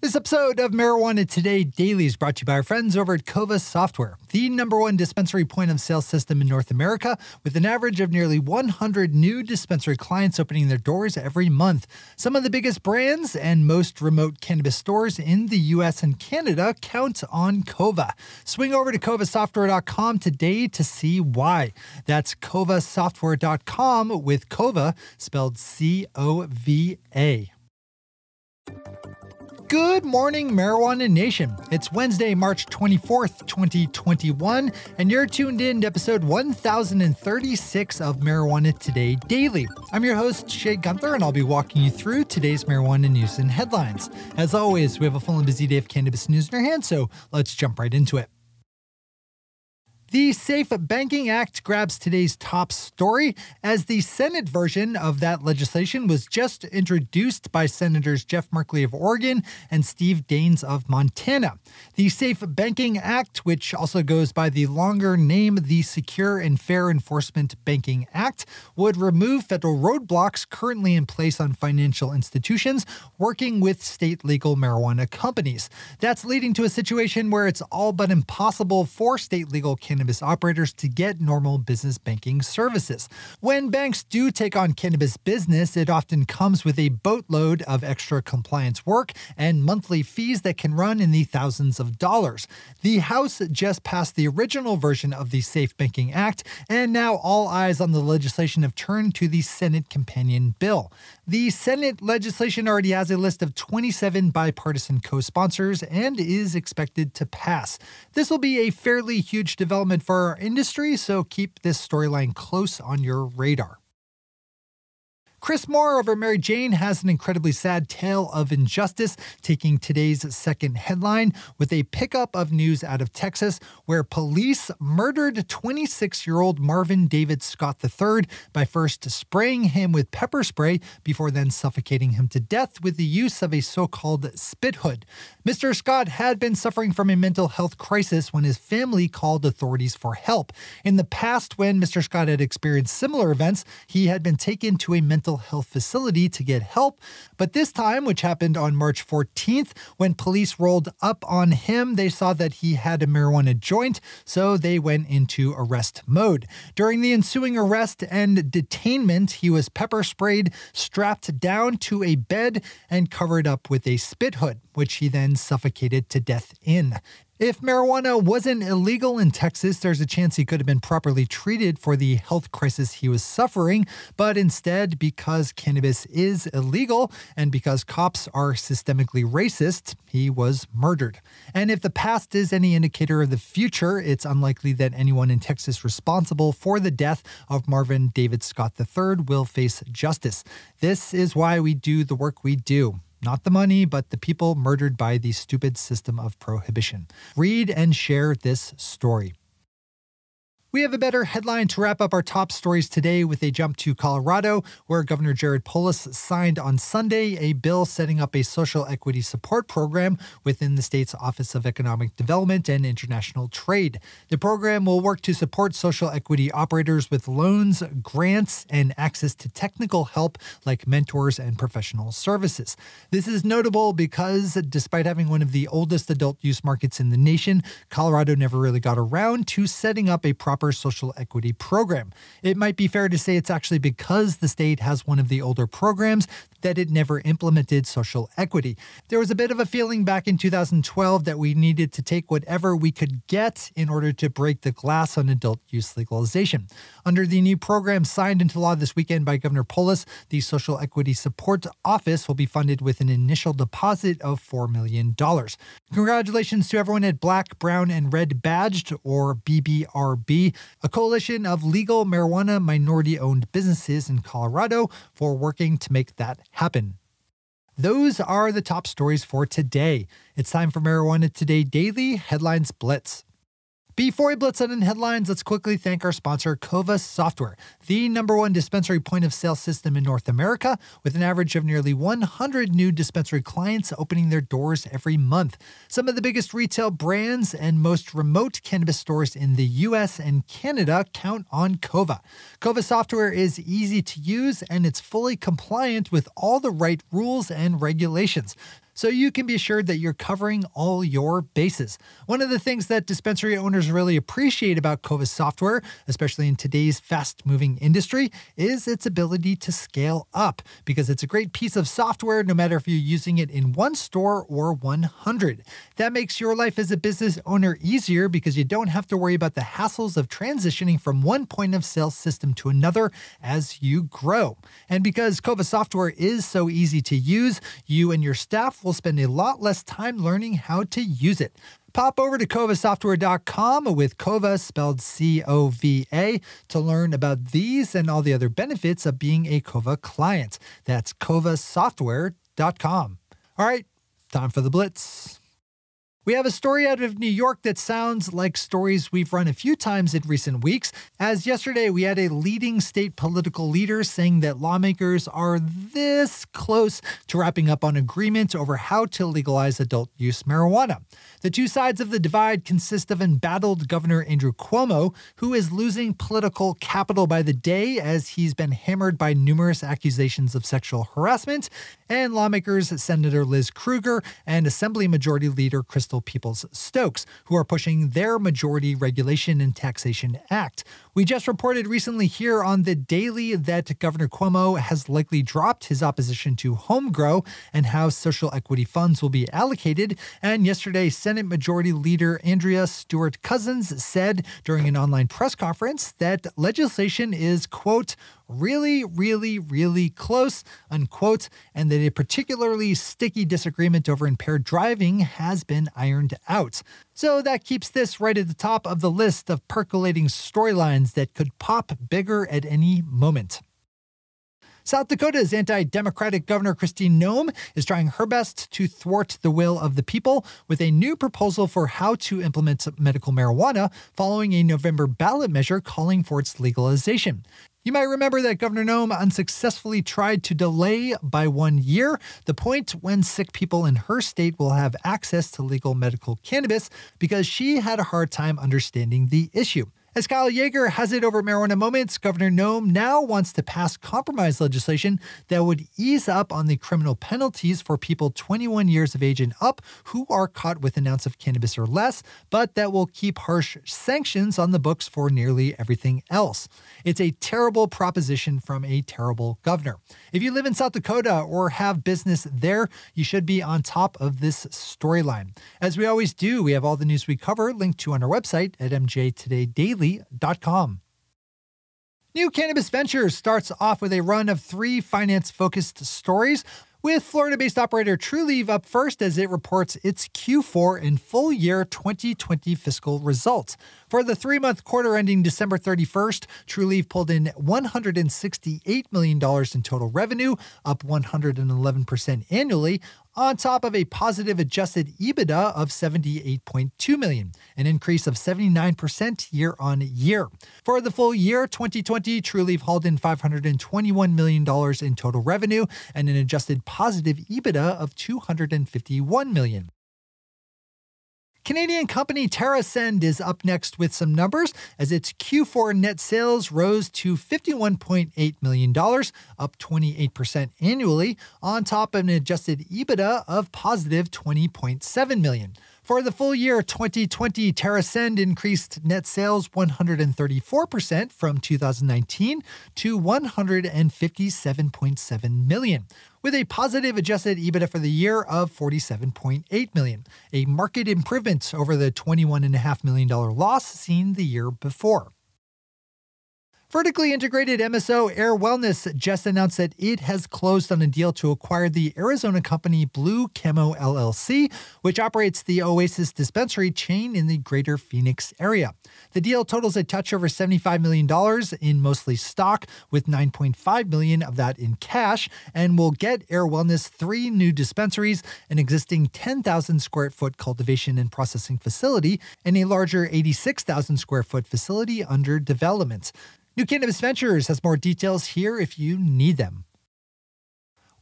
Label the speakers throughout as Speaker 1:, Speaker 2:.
Speaker 1: This episode of Marijuana Today Daily is brought to you by our friends over at Kova Software, the #1 dispensary point-of-sale system in North America, with an average of nearly 100 new dispensary clients opening their doors every month. Some of the biggest brands and most remote cannabis stores in the US and Canada count on Kova. Swing over to kovasoftware.com today to see why. That's kovasoftware.com with Kova, spelled C-O-V-A. Good morning, Marijuana Nation. It's Wednesday, March 24th, 2021, and you're tuned in to episode 1036 of Marijuana Today Daily. I'm your host, Shay Gunther, and I'll be walking you through today's marijuana news and headlines. As always, we have a full and busy day of cannabis news in our hands, so let's jump right into it. The SAFE Banking Act grabs today's top story as the Senate version of that legislation was just introduced by Senators Jeff Merkley of Oregon and Steve Daines of Montana. The SAFE Banking Act, which also goes by the longer name the Secure and Fair Enforcement Banking Act, would remove federal roadblocks currently in place on financial institutions working with state legal marijuana companies. That's leading to a situation where it's all but impossible for state legal cannabis operators to get normal business banking services. When banks do take on cannabis business, it often comes with a boatload of extra compliance work and monthly fees that can run in the thousands of dollars. The House just passed the original version of the SAFE Banking Act, and now all eyes on the legislation have turned to the Senate companion bill. The Senate legislation already has a list of 27 bipartisan co-sponsors and is expected to pass. This will be a fairly huge development for our industry, so keep this storyline close on your radar. Chris Moore over Mary Jane has an incredibly sad tale of injustice, taking today's second headline with a pickup of news out of Texas, where police murdered 26-year-old Marvin David Scott III by first spraying him with pepper spray before then suffocating him to death with the use of a so-called spit hood. Mr. Scott had been suffering from a mental health crisis when his family called authorities for help. In the past, when Mr. Scott had experienced similar events, he had been taken to a mental health facility to get help, but this time, which happened on March 14th, when police rolled up on him, they saw that he had a marijuana joint, so they went into arrest mode. During the ensuing arrest and detainment, he was pepper sprayed, strapped down to a bed, and covered up with a spit hood, which he then suffocated to death in. If marijuana wasn't illegal in Texas, there's a chance he could have been properly treated for the health crisis he was suffering, but instead, because cannabis is illegal and because cops are systemically racist, he was murdered. And if the past is any indicator of the future, it's unlikely that anyone in Texas responsible for the death of Marvin David Scott III will face justice. This is why we do the work we do. Not the money, but the people murdered by the stupid system of prohibition. Read and share this story. We have a better headline to wrap up our top stories today with a jump to Colorado, where Governor Jared Polis signed on Sunday a bill setting up a social equity support program within the state's Office of Economic Development and International Trade. The program will work to support social equity operators with loans, grants, and access to technical help like mentors and professional services. This is notable because, despite having one of the oldest adult use markets in the nation, Colorado never really got around to setting up a proper social equity program. It might be fair to say it's actually because the state has one of the older programs that it never implemented social equity. There was a bit of a feeling back in 2012 that we needed to take whatever we could get in order to break the glass on adult use legalization. Under the new program signed into law this weekend by Governor Polis, the Social Equity Support Office will be funded with an initial deposit of $4 million. Congratulations to everyone at Black, Brown, and Red Badged, or BBRB, a coalition of legal marijuana minority-owned businesses in Colorado, for working to make that happen. Those are the top stories for today. It's time for Marijuana Today Daily Headlines Blitz. Before we blitz on in headlines, let's quickly thank our sponsor, Kova Software, the #1 dispensary point-of-sale system in North America, with an average of nearly 100 new dispensary clients opening their doors every month. Some of the biggest retail brands and most remote cannabis stores in the US and Canada count on Kova. Kova Software is easy to use, and it's fully compliant with all the right rules and regulations. so you can be assured that you're covering all your bases. One of the things that dispensary owners really appreciate about Cova software, especially in today's fast-moving industry, is its ability to scale up, because it's a great piece of software no matter if you're using it in one store or 100. That makes your life as a business owner easier because you don't have to worry about the hassles of transitioning from one point of sale system to another as you grow. And because Cova software is so easy to use, you and your staff will spend a lot less time learning how to use it. Pop over to covasoftware.com with Cova spelled C-O-V-A to learn about these and all the other benefits of being a Cova client. That's covasoftware.com. All right, time for the Blitz. We have a story out of New York that sounds like stories we've run a few times in recent weeks, as yesterday we had a leading state political leader saying that lawmakers are this close to wrapping up on agreement over how to legalize adult use marijuana. The two sides of the divide consist of embattled Governor Andrew Cuomo, who is losing political capital by the day as he's been hammered by numerous accusations of sexual harassment, and lawmakers Senator Liz Krueger and Assembly Majority Leader Crystal Peoples-Stokes, who are pushing their Majority Regulation and Taxation Act. We just reported recently here on The Daily that Governor Cuomo has likely dropped his opposition to home grow and how social equity funds will be allocated, and yesterday Senate Majority Leader Andrea Stewart-Cousins said during an online press conference that legislation is, quote, really, really, really close, unquote, and that a particularly sticky disagreement over impaired driving has been ironed out. So that keeps this right at the top of the list of percolating storylines that could pop bigger at any moment. South Dakota's anti-democratic Governor Kristi Noem is trying her best to thwart the will of the people with a new proposal for how to implement medical marijuana following a November ballot measure calling for its legalization. You might remember that Governor Noem unsuccessfully tried to delay by 1 year the point when sick people in her state will have access to legal medical cannabis because she had a hard time understanding the issue. As Kyle Yeager has it over Marijuana Moments, Governor Noem now wants to pass compromise legislation that would ease up on the criminal penalties for people 21 years of age and up who are caught with an ounce of cannabis or less, but that will keep harsh sanctions on the books for nearly everything else. It's a terrible proposition from a terrible governor. If you live in South Dakota or have business there, you should be on top of this storyline. As we always do, we have all the news we cover linked to on our website at mjtodaydaily.com. New Cannabis Ventures starts off with a run of 3 finance-focused stories, with Florida-based operator Trulieve up first as it reports its Q4 and full year 2020 fiscal results. For the 3-month quarter ending December 31st, Trulieve pulled in $168 million in total revenue, up 111% annually, on top of a positive adjusted EBITDA of $78.2 million, an increase of 79% year on year. For the full year 2020, Trulieve hauled in $521 million in total revenue and an adjusted positive EBITDA of $251 million. Canadian company TerrAscend is up next with some numbers as its Q4 net sales rose to $51.8 million, up 28% annually, on top of an adjusted EBITDA of positive $20.7 million. For the full year 2020, TerrAscend increased net sales 134% from 2019 to $157.7 million, with a positive adjusted EBITDA for the year of $47.8 million, a marked improvement over the $21.5 million loss seen the year before. Vertically integrated MSO Air Wellness just announced that it has closed on a deal to acquire the Arizona company Blue Camo LLC, which operates the Oasis dispensary chain in the greater Phoenix area. The deal totals a touch over $75 million in mostly stock, with $9.5 million of that in cash, and will get Air Wellness 3 new dispensaries, an existing 10,000 square foot cultivation and processing facility, and a larger 86,000 square foot facility under development. New Cannabis Ventures has more details here if you need them.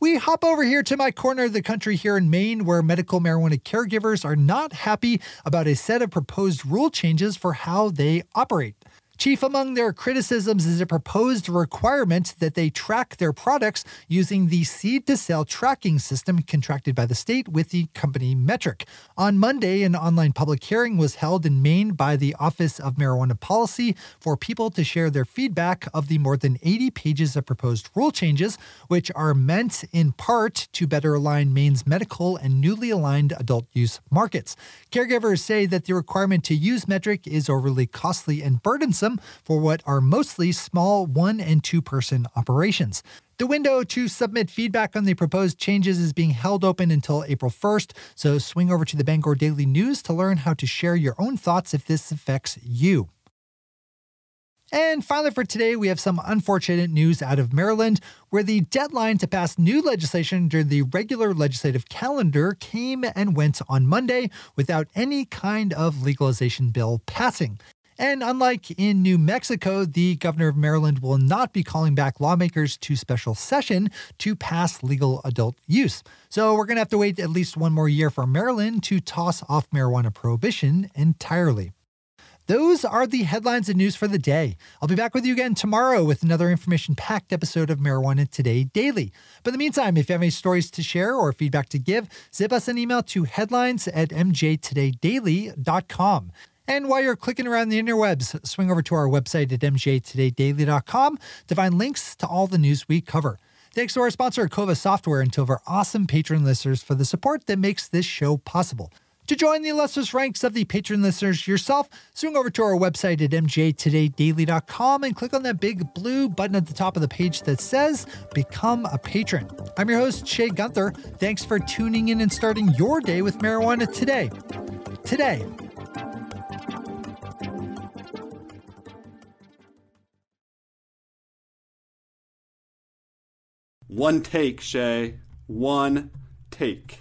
Speaker 1: We hop over here to my corner of the country here in Maine, where medical marijuana caregivers are not happy about a set of proposed rule changes for how they operate. Chief among their criticisms is a proposed requirement that they track their products using the seed-to-sale tracking system contracted by the state with the company Metric. On Monday, an online public hearing was held in Maine by the Office of Marijuana Policy for people to share their feedback of the more than 80 pages of proposed rule changes, which are meant in part to better align Maine's medical and newly aligned adult use markets. Caregivers say that the requirement to use Metric is overly costly and burdensome for what are mostly small 1- and 2-person operations. The window to submit feedback on the proposed changes is being held open until April 1st, so swing over to the Bangor Daily News to learn how to share your own thoughts if this affects you. And finally for today, we have some unfortunate news out of Maryland, where the deadline to pass new legislation during the regular legislative calendar came and went on Monday without any kind of legalization bill passing. And unlike in New Mexico, the governor of Maryland will not be calling back lawmakers to special session to pass legal adult use. So we're going to have to wait at least one more year for Maryland to toss off marijuana prohibition entirely. Those are the headlines and news for the day. I'll be back with you again tomorrow with another information-packed episode of Marijuana Today Daily. But in the meantime, if you have any stories to share or feedback to give, zip us an email to headlines@mjtodaydaily.com. And while you're clicking around the interwebs, swing over to our website at mjtodaydaily.com to find links to all the news we cover. Thanks to our sponsor, Kova Software, and to our awesome patron listeners for the support that makes this show possible. To join the illustrious ranks of the patron listeners yourself, swing over to our website at mjtodaydaily.com and click on that big blue button at the top of the page that says Become a Patron. I'm your host, Shay Gunther. Thanks for tuning in and starting your day with marijuana today.
Speaker 2: One take, Shay. One take.